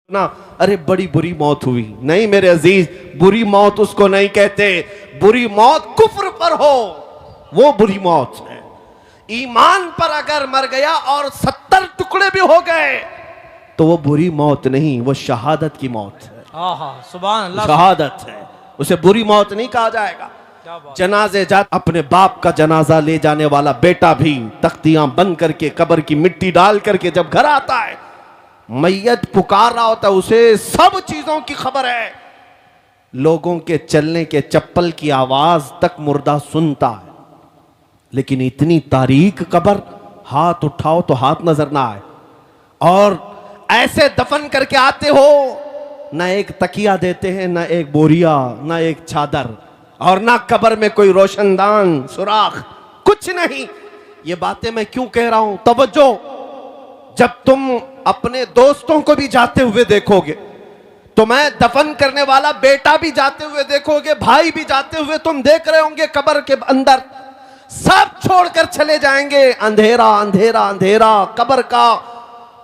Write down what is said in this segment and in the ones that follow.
ना अरे बड़ी बुरी मौत हुई, नहीं मेरे अजीज, बुरी मौत उसको नहीं कहते। बुरी मौत कुफ्र पर हो वो बुरी मौत है। ईमान पर अगर मर गया और 70 टुकड़े भी हो गए तो वो बुरी मौत नहीं, वो शहादत की मौत है। सुभान अल्लाह, शहादत है, उसे बुरी मौत नहीं कहा जाएगा। जनाजे जा अपने बाप का जनाजा ले जाने वाला बेटा भी तख्तियां बंद करके कब्र की मिट्टी डाल करके जब घर आता है, मैयत पुकार रहा होता है, उसे सब चीजों की खबर है। लोगों के चलने के चप्पल की आवाज तक मुर्दा सुनता है, लेकिन इतनी तारीक कब्र, हाथ उठाओ तो हाथ नजर ना आए। और ऐसे दफन करके आते हो, ना एक तकिया देते हैं, ना एक बोरिया, ना एक चादर, और ना कब्र में कोई रोशनदान सुराख, कुछ नहीं। ये बातें मैं क्यों कह रहा हूं, तवज्जो। जब तुम अपने दोस्तों को भी जाते हुए देखोगे, तुम्हें दफन करने वाला बेटा भी जाते हुए देखोगे, भाई भी जाते हुए तुम देख रहे होंगे, कब्र के अंदर सब छोड़कर चले जाएंगे। अंधेरा अंधेरा अंधेरा कब्र का।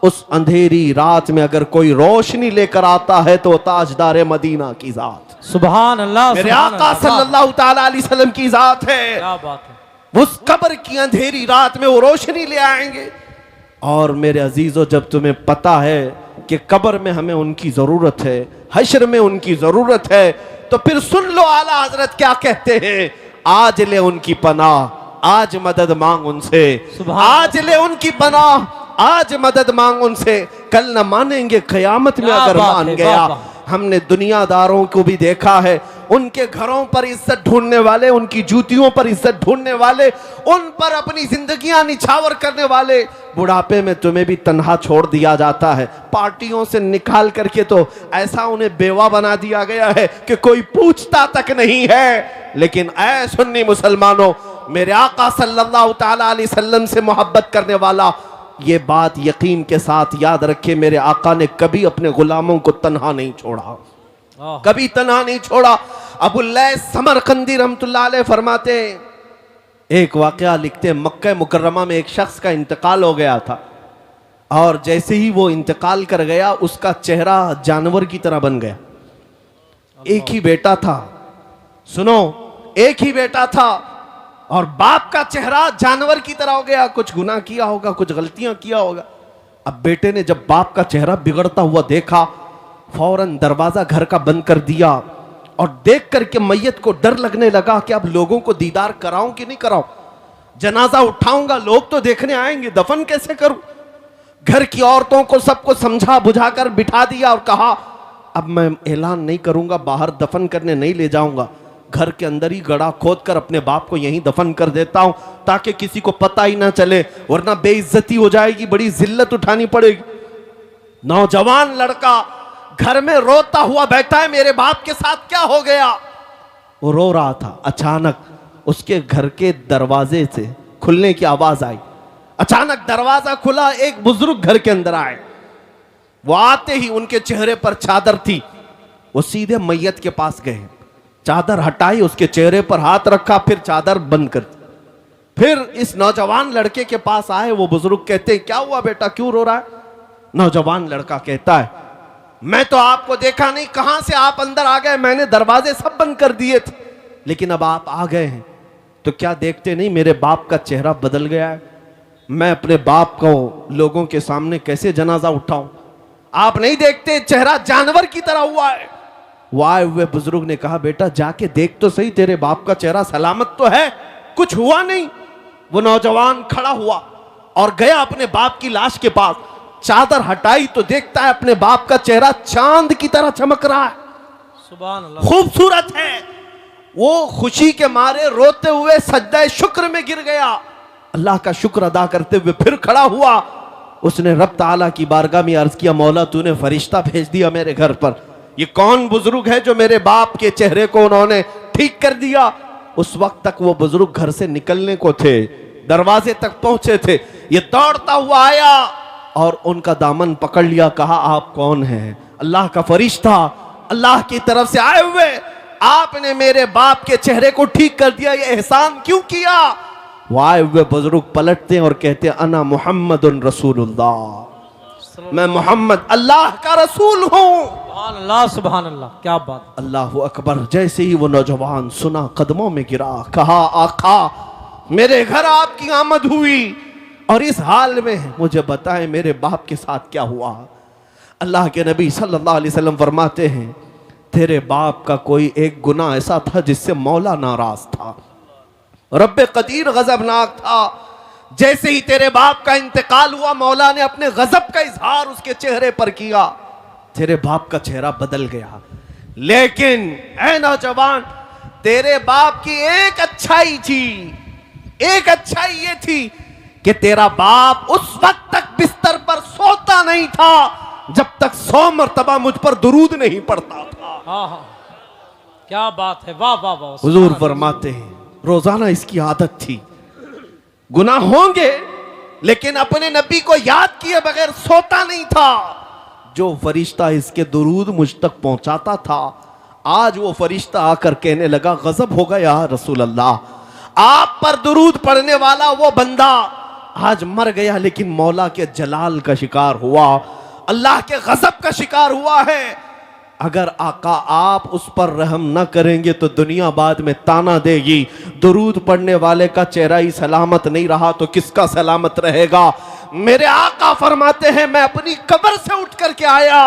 उस अंधेरी रात में अगर कोई रोशनी लेकर आता है तो ताजदार मदीना की जात, सुभान अल्लाह, मेरे आका सल्लल्लाहु ताला अलैहि वसल्लम की जात है। क्या बात है। उस कब्र की अंधेरी रात में वो रोशनी ले आएंगे। और मेरे अजीजों, जब तुम्हें पता है कि कब्र में हमें उनकी जरूरत है, हश्र में उनकी जरूरत है, तो फिर सुन लो आला हजरत क्या कहते हैं, आज ले उनकी पनाह, आज मदद मांग उनसे, आज ले उनकी पनाह, आज मदद मांग उनसे, कल न मानेंगे कयामत में अगर मान गया। हमने दुनियादारों को भी देखा है, उनके घरों पर इज्जत ढूंढने वाले, उनकी जूतियों पर इज्जत ढूंढने वाले, उन पर अपनी जिंदगियां निछावर करने वाले, बुढ़ापे में तुम्हें भी तन्हा छोड़ दिया जाता है। पार्टियों से निकाल करके तो ऐसा उन्हें बेवा बना दिया गया है कि कोई पूछता तक नहीं है। लेकिन ऐ सुन्नी मुसलमानों, मेरे आका सल्लल्लाहु ताला अलैहि वसल्लम से मोहब्बत करने वाला ये बात यकीन के साथ याद रखे, मेरे आका ने कभी अपने गुलामों को तन्हा नहीं छोड़ा, कभी तन्हा नहीं छोड़ा। अबुल्लैस समरकंदी रहमतुल्लाह अलैह फरमाते, एक वाकया लिखते, मक्का मुकर्रमा में एक शख्स का इंतकाल हो गया था, और जैसे ही वो इंतकाल कर गया उसका चेहरा जानवर की तरह बन गया। एक ही बेटा था, सुनो, एक ही बेटा था, और बाप का चेहरा जानवर की तरह हो गया। कुछ गुनाह किया होगा, कुछ गलतियां किया होगा। अब बेटे ने जब बाप का चेहरा बिगड़ता हुआ देखा, फौरन दरवाजा घर का बंद कर दिया, और देख करके मैयत को डर लगने लगा कि अब लोगों को दीदार कराऊं कि नहीं कराऊं, जनाजा उठाऊंगा, लोग तो देखने आएंगे, दफन कैसे करूं। घर की औरतों को सबको समझा बुझाकर बिठा दिया और कहा अब मैं ऐलान नहीं करूंगा, बाहर दफन करने नहीं ले जाऊंगा, घर के अंदर ही गड़ा खोद कर अपने बाप को यहीं दफन कर देता हूं, ताकि किसी को पता ही ना चले, वरना बेइज्जती हो जाएगी, बड़ी जिल्लत उठानी पड़ेगी। नौजवान लड़का घर में रोता हुआ बैठा है, मेरे बाप के साथ क्या हो गया। वो रो रहा था, अचानक उसके घर के दरवाजे से खुलने की आवाज आई। अचानक दरवाजा खुला, एक बुजुर्ग घर के अंदर आए। वो आते ही उनके चेहरे पर चादर थी, वो सीधे मैयत के पास गए, चादर हटाई, उसके चेहरे पर हाथ रखा, फिर चादर बंद कर दी। फिर इस नौजवान लड़के के पास आए। वो बुजुर्ग कहते हैं, क्या हुआ बेटा, क्यों रो रहा है। नौजवान लड़का कहता है, मैं तो आपको देखा नहीं, कहां से आप अंदर आ गए, मैंने दरवाजे सब बंद कर दिए थे, लेकिन अब आप आ गए हैं तो क्या देखते नहीं मेरे बाप का चेहरा बदल गया है। मैं अपने बाप को लोगों के सामने कैसे जनाजा उठाऊं, आप नहीं देखते चेहरा जानवर की तरह हुआ है। वो आए हुए बुजुर्ग ने कहा, बेटा जाके देख तो सही, तेरे बाप का चेहरा सलामत तो है, कुछ हुआ नहीं। वो नौजवान खड़ा हुआ और गया अपने बाप की लाश के पास, चादर हटाई तो देखता है अपने बाप का चेहरा चांद की तरह चमक रहा है, सुभान अल्लाह, खूबसूरत है। वो खुशी के मारे रोते हुए सज्दा शुक्र में गिर गया, अल्लाह का शुक्र अदा करते हुए फिर खड़ा हुआ। उसने रब ताला की बारगाह में अर्ज किया, मौला तूने फरिश्ता भेज दिया मेरे घर पर, ये कौन बुजुर्ग है जो मेरे बाप के चेहरे को उन्होंने ठीक कर दिया। उस वक्त तक वो बुजुर्ग घर से निकलने को थे, दरवाजे तक पहुंचे थे। ये दौड़ता हुआ आया और उनका दामन पकड़ लिया, कहा आप कौन हैं। अल्लाह का फरिश्ता, अल्लाह की तरफ से आए हुए, आपने मेरे बाप के चेहरे को ठीक कर दिया, ये एहसान क्यों किया। वो आए हुए बुजुर्ग पलटते हैं और कहते हैं, अना मुहम्मदुन रसूलुल्लाह, मैं मोहम्मद अल्लाह का रसूल हूँ। सुभान अल्लाह, सुभान अल्लाह, क्या बात। अल्लाह अकबर। जैसे ही वो नौजवान सुना, कदमों में गिरा, कहा आका मेरे घर आपकी आमद हुई और इस हाल में मुझे बताएं मेरे बाप के साथ क्या हुआ। अल्लाह के नबी सल्लल्लाहु अलैहि वसल्लम फरमाते हैं तेरे बाप का कोई एक गुनाह ऐसा था जिससे मौला नाराज था, रब्बे कदीर गजबनाक था। जैसे ही तेरे बाप का इंतकाल हुआ, मौला ने अपने गजब का इजहार उसके चेहरे पर किया, तेरे बाप का चेहरा बदल गया। लेकिन ऐ नौजवान, तेरे बाप की एक अच्छाई थी, एक अच्छाई ये थी कि तेरा बाप उस वक्त तक बिस्तर पर सोता नहीं था जब तक 100 मरतबा मुझ पर दुरूद नहीं पड़ता था। हाँ हाँ, क्या बात है, वाह वाह वाह। हुजूर फरमाते हैं रोजाना इसकी आदत थी, गुनाह होंगे लेकिन अपने नबी को याद किए बगैर सोता नहीं था। जो फरिश्ता इसके दुरूद मुझ तक पहुंचाता था, आज वो फरिश्ता आकर कहने लगा गजब हो गया रसूल अल्लाह, आप पर दुरूद पढ़ने वाला वो बंदा आज मर गया लेकिन मौला के जलाल का शिकार हुआ, अल्लाह के गजब का शिकार हुआ है। अगर आका आप उस पर रहम न करेंगे तो दुनिया बाद में ताना देगी, दुरूद पढ़ने वाले का चेहरा ही सलामत नहीं रहा तो किसका सलामत रहेगा। मेरे आका फरमाते हैं मैं अपनी कब्र से उठ करके आया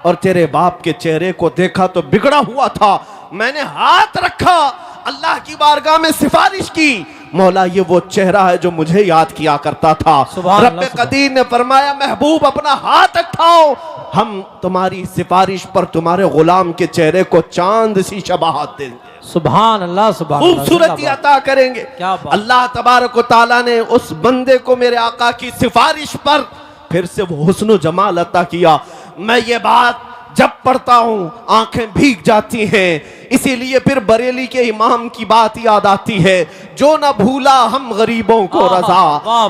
और तेरे बाप के चेहरे को देखा तो बिगड़ा हुआ था, मैंने हाथ रखा, अल्लाह की बारगाह में सिफारिश की, मौला ये वो चेहरा है जो मुझे याद किया करता था। रब्बे कदीर ने फरमाया महबूब अपना हाथ उठाओ, हम तुम्हारी सिफारिश पर तुम्हारे गुलाम के चेहरे को चांद सी शबाहत देंगे। सुभान अल्लाह, सुभान खूबसूरती अता करेंगे। अल्लाह तबारक व तआला ने उस बंदे को मेरे आका की सिफारिश पर फिर से वो हुस्न जमाल अता किया। मैं ये बात जब पढ़ता हूं आंखें भीग जाती हैं, इसीलिए फिर बरेली के इमाम की बात याद आती है, जो ना भूला हम गरीबों को रजा,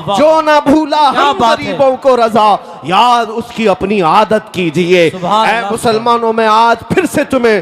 जो ना भूला हम गरीबों को रजा, याद उसकी अपनी आदत कीजिए। ऐ मुसलमानों, में आज फिर से तुम्हें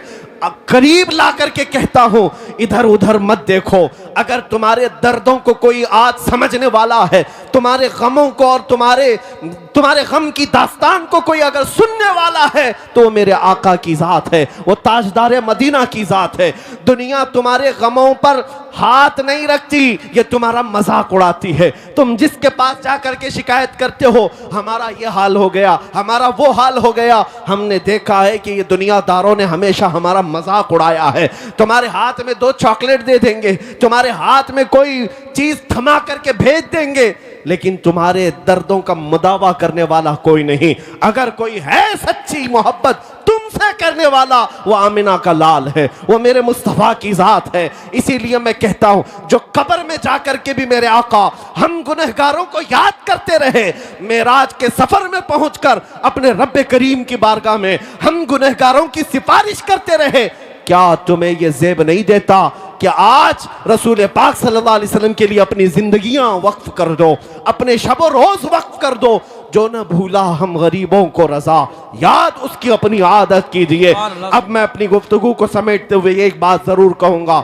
करीब ला करके कहता हूं, इधर उधर मत देखो। अगर तुम्हारे दर्दों को कोई आज समझने वाला है, तुम्हारे गमों को और तुम्हारे गम की दास्तान को कोई अगर सुनने वाला है तो मेरे आका की जात है, वो ताजदार मदीना की जात है। दुनिया तुम्हारे गमों पर हाथ नहीं रखती, ये तुम्हारा मजाक उड़ाती है। तुम जिसके पास जाकर के शिकायत करते हो हमारा ये हाल हो गया, हमारा वो हाल हो गया, हमने देखा है कि ये दुनियादारों ने हमेशा हमारा मजाक उड़ाया है। तुम्हारे हाथ में 2 चॉकलेट दे देंगे, तुम्हारे हाथ में कोई चीज थमा करके भेज देंगे, लेकिन तुम्हारे दर्दों का मुदावा करने वाला कोई नहीं। अगर कोई है सच्ची मोहब्बत तुमसे करने वाला, वो आमिना का लाल है, वो मेरे मुस्तफा की जात है। इसीलिए मैं कहता हूं जो कब्र में जाकर के भी मेरे आका हम गुनहगारों को याद करते रहे, मेराज के सफर में पहुंचकर अपने रब्बे करीम की बारगाह में हम गुनहगारों की सिफारिश करते रहे, क्या तुम्हें यह ज़ेब नहीं देता कि आज रसूल पाक सल्लल्लाहु अलैहि वसल्लम के लिए अपनी जिंदगियां वक्फ कर दो, अपने शब रोज वक्फ कर दो। जो न भूला हम गरीबों को रजा, याद उसकी अपनी आदत कीजिए। अब मैं अपनी गुफ्तगू को समेटते हुए एक बात जरूर कहूंगा,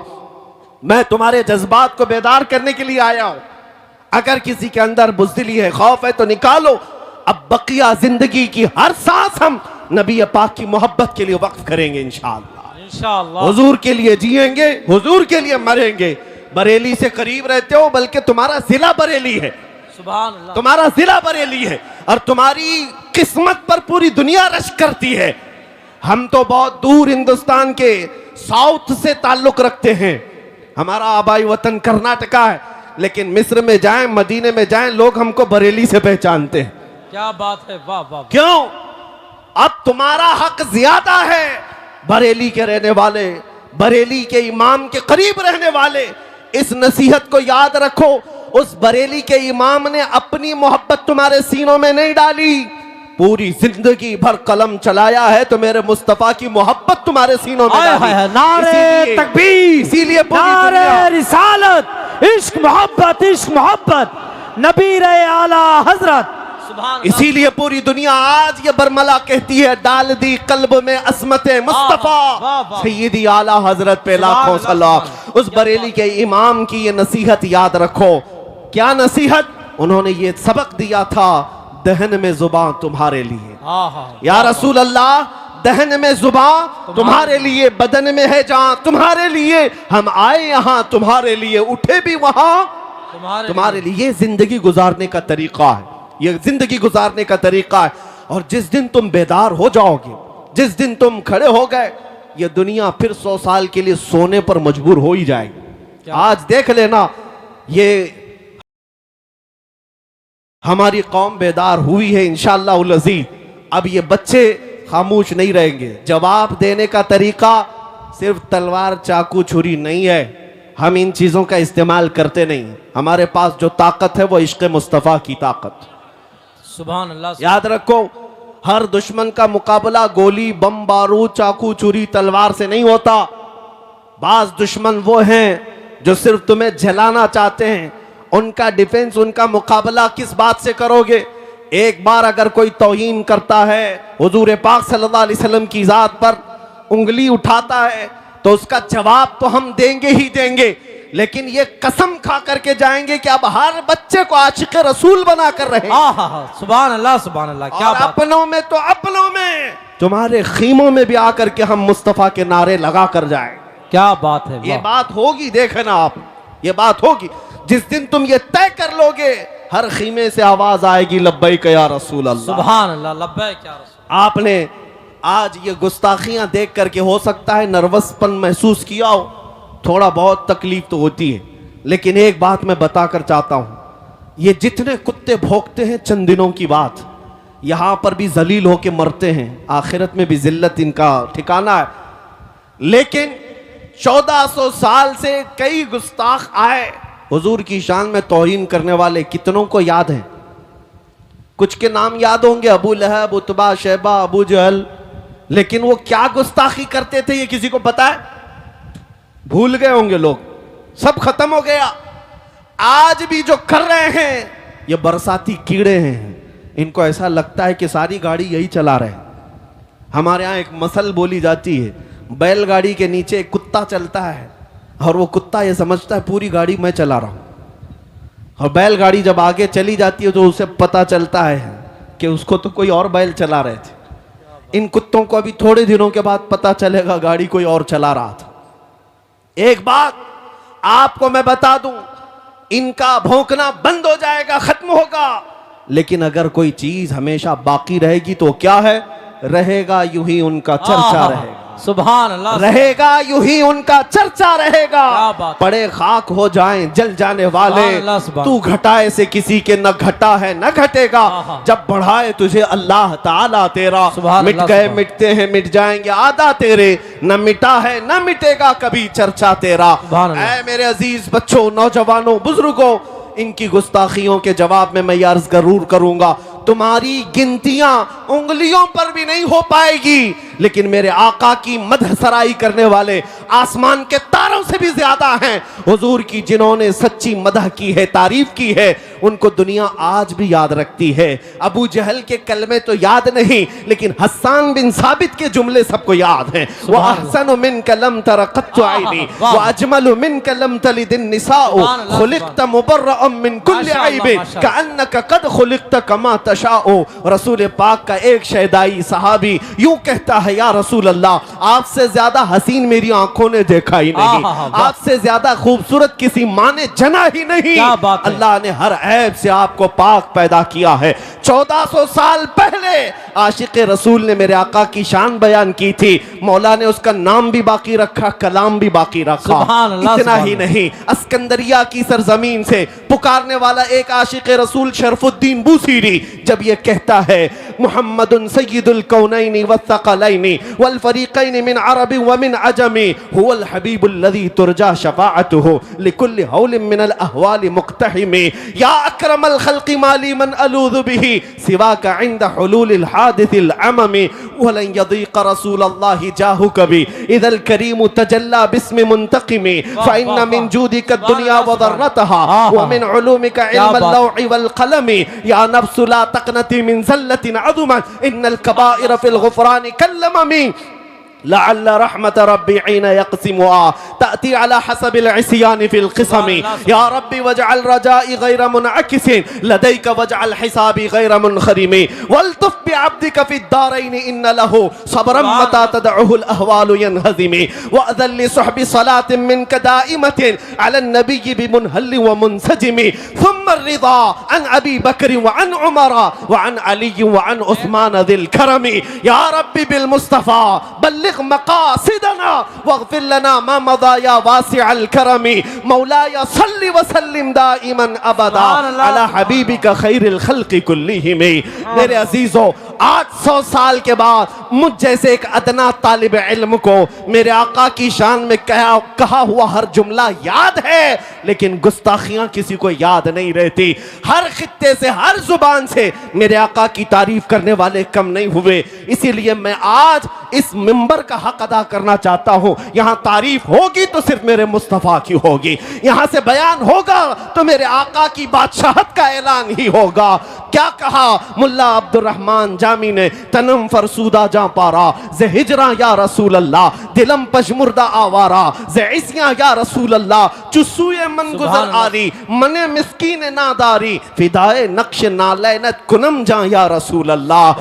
मैं तुम्हारे जज्बात को बेदार करने के लिए आया हूं। अगर किसी के अंदर बुज़दिली है, खौफ है तो निकालो। अब बकिया जिंदगी की हर सांस हम नबी पाक की मोहब्बत के लिए वक्फ करेंगे इंशाअल्लाह। हुजूर के लिए जिएंगे, हुजूर के लिए मरेंगे। बरेली से करीब रहते हो, बल्कि तुम्हारा जिला बरेली है, सुभान अल्लाह, तुम्हारा जिला बरेली है और तुम्हारी किस्मत पर पूरी दुनिया रश करती है। हम तो बहुत दूर हिंदुस्तान के साउथ से ताल्लुक रखते हैं, हमारा आबाई वतन कर्नाटका है, लेकिन मिस्र में जाएं, मदीने में जाएं, लोग हमको बरेली से पहचानते हैं। क्या बात है, वाह वाह। क्यों? अब तुम्हारा हक ज्यादा है। बरेली के रहने वाले, बरेली के इमाम के करीब रहने वाले, इस नसीहत को याद रखो। उस बरेली के इमाम ने अपनी मोहब्बत तुम्हारे सीनों में नहीं डाली, पूरी जिंदगी भर कलम चलाया है तो मेरे मुस्तफा की मोहब्बत तुम्हारे सीनों में डाली। नारे तकबीर, इसीलिए नारे रिसालत, इश्क मोहब्बत, नबी रहे आला हजरत, इसीलिए पूरी दुनिया आज ये बरमला कहती है, डाल दी कल्ब में असमत मुस्तफा सैयदी आला हजरत पे लाखों सलाम। उस बरेली के इमाम की ये नसीहत याद रखो। क्या नसीहत? उन्होंने ये सबक दिया था, दहन में जुबान तुम्हारे लिए। हाँ हाँ या रसूल अल्लाह, दहन में जुबान तुम्हारे लिए, बदन में है जान तुम्हारे लिए, हम आए यहाँ तुम्हारे लिए, उठे भी वहां तुम्हारे लिए। ये जिंदगी गुजारने का तरीका है, ये जिंदगी गुजारने का तरीका है। और जिस दिन तुम बेदार हो जाओगे, जिस दिन तुम खड़े हो गए, ये दुनिया फिर 100 साल के लिए सोने पर मजबूर हो ही जाएगी। आज देख लेना, ये हमारी कौम बेदार हुई है इंशाअल्लाह उल अज़ीज़। अब ये बच्चे खामोश नहीं रहेंगे। जवाब देने का तरीका सिर्फ तलवार चाकू छुरी नहीं है, हम इन चीजों का इस्तेमाल करते नहीं। हमारे पास जो ताकत है वो इश्क मुस्तफ़ा की ताकत। सुभान अल्लाह। याद रखो, हर दुश्मन का मुकाबला गोली बम बारूद चाकू छुरी तलवार से नहीं होता। बाज दुश्मन वो हैं जो सिर्फ तुम्हें जलाना चाहते हैं, उनका डिफेंस, उनका मुकाबला किस बात से करोगे? एक बार अगर कोई तौहीन करता है, हुजूर पाक सल्लल्लाहु अलैहि वसल्लम की जात पर उंगली उठाता है, तो उसका जवाब तो हम देंगे ही देंगे, लेकिन ये कसम खा करके जाएंगे कि अब हर बच्चे को आशिक रसूल बना कर रहे। सुभान अल्लाह सुभान अल्लाह। क्या बात। अपनों में तो अपनों में, तुम्हारे खीमों में भी आकर के हम मुस्तफा के नारे लगा कर जाए। क्या बात है। ये बात होगी, देखना आप, ये बात होगी। जिस दिन तुम ये तय कर लोगे, हर खीमे से आवाज आएगी लब्बैक या रसूल अल्लाह। सुभान अल्लाह, लब्बैक या रसूल। आपने आज ये गुस्ताखियां देख करके हो सकता है नर्वसपन महसूस किया हो, थोड़ा बहुत तकलीफ तो होती है, लेकिन एक बात मैं बताकर चाहता हूं, ये जितने कुत्ते भौंकते हैं चंद दिनों की बात, यहां पर भी जलील होके मरते हैं, आखिरत में भी जिल्लत इनका ठिकाना है। लेकिन 1400 साल से कई गुस्ताख आए, हुजूर की शान में तौहीन करने वाले कितनों को याद है? कुछ के नाम याद होंगे, अबू लहब, उतबा, शैबा, अबू जहल, लेकिन वो क्या गुस्ताखी करते थे ये किसी को पता है? भूल गए होंगे लोग, सब खत्म हो गया। आज भी जो कर रहे हैं ये बरसाती कीड़े हैं, इनको ऐसा लगता है कि सारी गाड़ी यही चला रहे हैं। हमारे यहाँ एक मसल बोली जाती है, बैलगाड़ी के नीचे एक कुत्ता चलता है और वो कुत्ता ये समझता है पूरी गाड़ी मैं चला रहा हूं, और बैलगाड़ी जब आगे चली जाती है तो उसे पता चलता है कि उसको तो कोई और बैल चला रहे थे। इन कुत्तों को अभी थोड़े दिनों के बाद पता चलेगा गाड़ी कोई और चला रहा था। एक बात आपको मैं बता दूं, इनका भौंकना बंद हो जाएगा, खत्म होगा, लेकिन अगर कोई चीज हमेशा बाकी रहेगी तो क्या है? रहेगा यूं ही उनका चर्चा रहेगा। सुभान अल्लाह। रहेगा यूं ही उनका चर्चा रहेगा। पड़े खाक हो जाएं जल जाने वाले, तू घटाए से किसी के न घटा है न घटेगा, जब बढ़ाए तुझे अल्लाह ताला तेरा, मिट गए मिटते हैं मिट जाएंगे आदा तेरे, न मिटा है न मिटेगा कभी चर्चा तेरा। ऐ मेरे अजीज बच्चों, नौजवानों, बुजुर्गों, इनकी गुस्ताखियों के जवाब में मैं ये अर्ज जरूर करूंगा, तुम्हारी गिनतियां उंगलियों पर भी नहीं हो पाएगी, लेकिन मेरे आका की मदह सराई करने वाले आसमान के तारों से भी ज्यादा हैं। हुजूर की जिन्होंने सच्ची मदह की है, तारीफ की है, उनको दुनिया आज भी याद रखती है। अबू जहल के कलमे तो याद नहीं, लेकिन हस्सान बिन साबित के जुमले सबको याद हैं। व अहसनु मिन कलम तरक़त्तु ऐनी व अजमलु मिन कलम तलिदिन निसाउ खुलिक़्त मुबर्रअम मिन कुल्लि ऐब कअन्नका कद खुलिक़्त कमा तशाउ। रसूल पाक का एक शहदाई सहाबी यूं कहता है, या रसूल अल्लाह, आपसे ज्यादा हसीन मेरी आंखों ने देखा ही नहीं, आपसे ज्यादा खूबसूरत किसी माँ ने जना ही नहीं। अल्लाह ने हर ऐब से आपको पाक पैदा किया है। 1400 साल पहले आशिक रसूल ने मेरे आका की शान बयान की थी, मौला ने उसका नाम भी बाकी रखा, कलाम भी बाकी रखा। इतना ही नहीं, अस्कंदरिया की सरजमीन से पुकारने वाला एक आशिक रसूल शरफुद्दीन बूसीरी जब ये कहता है, मुहम्मदुन सय्यिदुल कौनैनि वस्सक़लैनि वल फरीक़ैनि मिन अरबि व मिन अजमि हुवल हबीबुल लज़ी तुरजा शफ़ाअतुहु लिकुल्लि हौलिन मिनल अहवालि मुक़्तहिमि या अक्रमल खल्क़ि माली मन अलूज़ु बिही सिवाका इंद हुलूलिल हादिसिल अममि वलन यदीक़ रसूलल्लाहि जाहु कभी इदल करीमु तजल्ला बिस्मि मुंतक़िमि फ़इन्न मिन जूदिका दुनिया व ज़र्रतहा व मिन उलूमिका इल्मल लौहि वल क़लमि या नफ्सु ला तक़नती मिन ज़ल्लतिन अज़ुमत इन्नल कबाइर फ़िल ग़ुफ़रानि कल्लममि लअल्ल रहमत रब्बी ईन यक़सिमुहा तअती अला हसबिल इस्यान फिल क़िसमी या रब्बी वजअल रजाई गैर मुनअकिसिन लदैक वजअल हिसाबी गैर मुनखरिमी वल्तुफ बिअब्दिक फिद्दारैन इन्न लहू सब्रम मता तदउहुल अहवालु यनहज़िमी वअज़ल लिसुहबि सलातिन मिनक दाइमतिन अला नबी बिमुनहल्ल व मुनसजिमी थुम्मा रिज़ा अन अबी बकर व अन उमर व अन अली व अन उस्मान ज़िल करमी या रब्बी बिल मुस्तफ़ा बल्लिग मक़ासिदना वग़फिर लना मा मज़ा या वासिअल करमी मौलाया सल्लि व सल्लिम दाइमन अबदा अला हबीबिका खैरिल खल्क़ि कुल्लिहिम। मेरे अजीजों, 800 साल के बाद मुझ जैसे एक अदना तालिब इल्म को मेरे आका की शान में कहा हुआ हर जुमला याद है, लेकिन गुस्ताखियां किसी को याद नहीं रहती। हर खित्ते से, हर जुबान से मेरे आका की तारीफ करने वाले कम नहीं हुए। इसीलिए मैं आज इस मिंबर का हक अदा करना चाहता हूं। यहां तारीफ होगी तो सिर्फ मेरे मुस्तफ़ा की होगी, यहां से बयान होगा तो मेरे आका की बादशाहत का ऐलान ही होगा। क्या कहा मुल्ला अब्दुर्रहमान जामी ने, तनम फरसूदा जा पारा जे हिजरा या रसूल अल्लाह, दिलम पशमुर्दा आवारा जे इसिया या रसूल अल्लाह, चुसूए मन गुजर आरी मने मिस्कीन नादारी, फिदाए नक्श नालैनत कुनम जा या रसूल अल्लाह,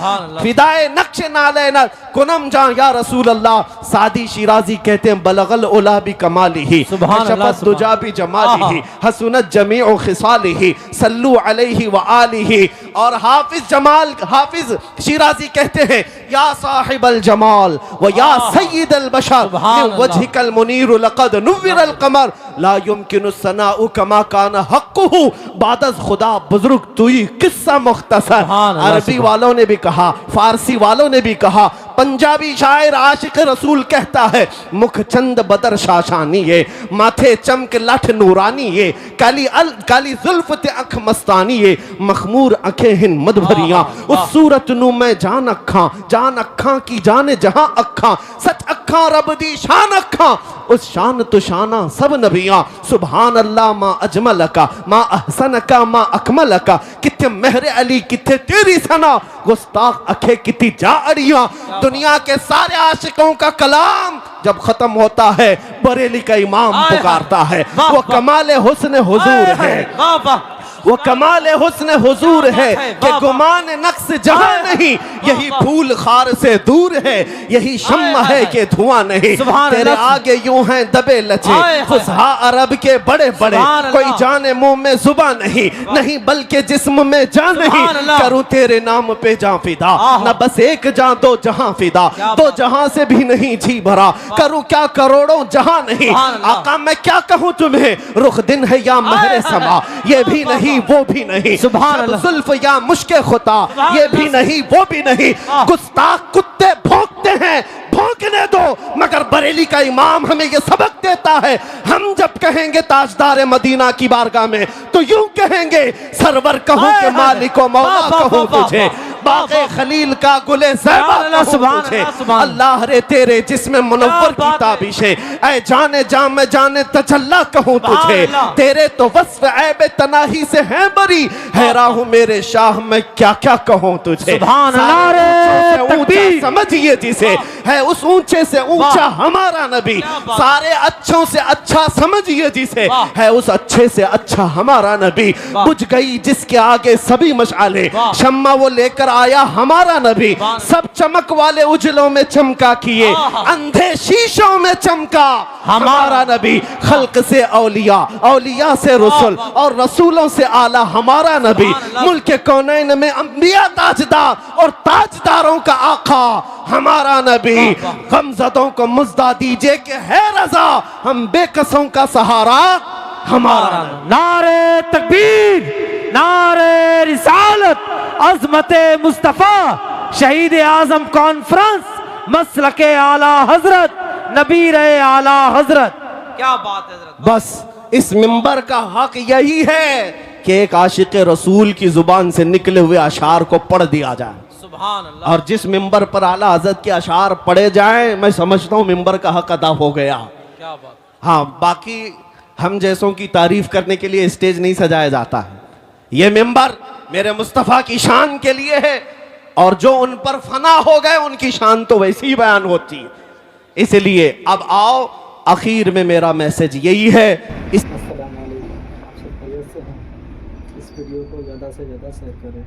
फिदाए नक्श नालैनत कुनम जा या रसूल अल्लाह। सादी शिराजी कहते हैं बलगल उला भी कमालिही शफत दुजा भी जमालिही हसनत जमीउ खिसालिही सल्लु अलैहि व आलिही। और हाफिज शिराजी कहते हैं या साहिबल जमाल व या सय्यिदल बशर मिन वजहिकल मुनीर लक़द नुव्विरल क़मर ला युमकिनु सनाउ कमा कान हक़्क़ुहु बादज़ खुदा बुजुर्ग तुई किस्सा मुख्तसर। अरबी वालों ने भी कहा, फारसी वालों ने भी कहा, पंजाबी शायर आशिक रसूल कहता है मुख चंद बदर शाशानी है, माथे चमक लठ नूरानी है, काली जुल्फ ते अख मस्तानी है, मखमूर अखे हिन मद भरियां उस सूरत नू मैं जान अखा की जाने जहां अखा सच अखा रब दी शान अखा उस शान तो शाना सब नबियां। सुभान अल्लाह मा अजमल का मा अहसन का मा अकमल का, किथे मेहरे अली किथे तेरी सना, गुस्ताख अखे किती जा अड़ियां। दुनिया के सारे आशिकों का कलाम जब खत्म होता है बरेली का इमाम पुकारता है, वो कमाल हुस्न हुजूर है, वो कमाल हुस्न हुजूर है कि गुमान नक्स जहां नहीं, यही फूल खार से दूर है, यही शम्मा है कि धुआं नहीं। तेरे आगे यूं हैं दबे लचे फुसहा अरब के बड़े बड़े, कोई जाने मुंह में जुबां नहीं, नहीं बल्कि जिस्म में जान नहीं। करूं तेरे नाम पे जां फिदा, न बस एक जां दो जहां फिदा, दो जहां से भी नहीं जी भरा, करूं क्या करोड़ों जहां नहीं। आका मैं क्या कहूं तुम्हें, रुख दिन है या महरे समा, ये भी नहीं वो भी नहीं, जुल्फ या मुश्के खुता, ये भी नहीं वो भी नहीं। गुस्ताख कुत्ते भौंकते हैं, भौंकने दो, मगर बरेली का इमाम हमें ये सबक देता है, हम जब कहेंगे ताजदार मदीना की बारगाह में तो यूं कहेंगे सरवर कहूं के मालिको मौला कहूं तुझे, बाग़े खलील का गुले ज़ैबा कहूं तुझे, अल्लाह रे तेरे जिस्म मुनव्वर की ताबिशे, ऐ जाने जाम में जाने तजल्ला कहूं तुझे, तेरे तो वस्फ ऐब तनाही से है बरी, हैरा हूं मेरे शाह मैं क्या क्या कहूं तुझे। समझिए जिसे है उस ऊंचे से ऊंचा हमारा नबी, सारे अच्छों से अच्छा समझिए जिसे है उस अच्छे से अच्छा हमारा नबी। बुझ गई जिसके आगे सभी मशाले, शम्मा वो लेकर आया हमारा नबी, सब चमक वाले उजलों में चमका किए, अंधे शीशों में चमका हमारा नबी। खल्क से औलिया, औलिया से रसूल और रसूलों से आला हमारा नबी, मुल्क कौनैन में अंबिया ताजदार और ताजदारों का आका हमारा नबी। गमज़दों को मुज़्दा दीजिए कि है रज़ा, हम बेकसों का सहारा हमारा। नारे तकबीर, नारे रिसालत, अज़मते मुस्तफ़ा, शहीद आज़म कॉन्फ्रेंस, मसलके आला हजरत, नबी रहे आला हजरत। क्या बात है हजरत। बस इस मिंबर का हक यही है कि एक आशिक रसूल की जुबान से निकले हुए अशार को पढ़ दिया जाए, और जिस मिंबर पर आला हजरत के अशार पढ़े जाएं, मैं समझता हूं मिंबर का हक अदा हो गया। क्या बात। हाँ, बाकी हम जैसों की तारीफ करने के लिए स्टेज नहीं सजाया जाता है, ये मिंबर मेरे मुस्तफ़ा की शान के लिए है, और जो उन पर फना हो गए उनकी शान तो वैसी ही बयान होती है। इसलिए अब आओ, आखिर में मेरा मैसेज यही है, इस अस्सलाम वालेकुम, आप सब खैरियत से हैं। इस वीडियो को ज़्यादा से ज़्यादा शेयर करें।